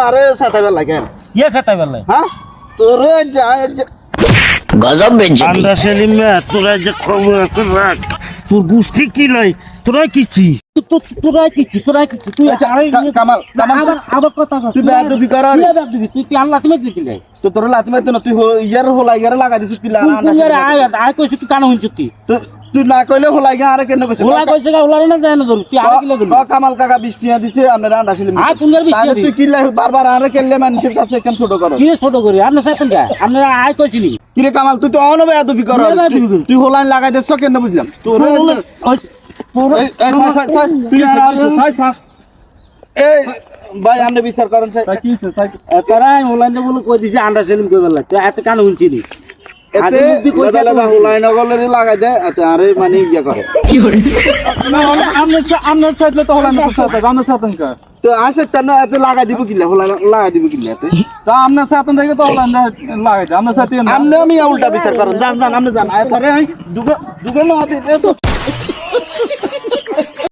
আরে সাতাবেল লাগে ইয়ে সেটাই বললে হ্যাঁ তোরে গজব বেঞ্চি আমরা সেলিম তোরা যে খবর আছে রাখ তোর গোষ্ঠী কি লাই তোরা কিছি তোরা কিছি তুই কামাল আবার কথা তুই বেয়াদবি কর তুই কি আল্লাহ তুমি দিছিলে তো তোর লাতি মারতে না তুই ইয়ার হোলাই ইয়ার লাগা দিছিস কি আয় কইছিস তুই কানা হইছিস তুই না কইলে হোলাই গা আরে কেন কইছিস ওলা কইছে ওলা না জানো তুই আর কি লাগল কামাল কাকা 20 টাকা দিছে আমরা আন্ডা ছিলাম আয় কোন 20 টাকা তুই কি বারবার আরে কেলে মানুষের কাছে কেন ছোট করো কি ছোট করি আপনি সাইতেন কা আপনি আয় কইছিলি কি রে কামাল তুই তো অনবে বেয়াদবি কর তুই হোলাই লাগাই দিছস কেন বুঝলাম তোর এই ভাই আমরা বিচার করেন তারাই অনলাইনে বলে কই দিছে আন্ডা সেলিম কইবার লাগতে এত কান হুনছিলি এতে দাদা হোলাই নগলের লাগাই দে এতে আরে মানে ইয়া করে কি করে আমরা সাইডলে তো অনলাইনে সাথে আমরা সাথে কা তো আসে তেন এতে লাগাই দিব কিলা হোলাই লাগাই দিব কিলা এতে তা আমরা সাথে থেকে তো অনলাইনে লাগাই আমরা সাথে আমি উল্টা বিচার করেন জান জান আপনি জান আয় তারে দুগে না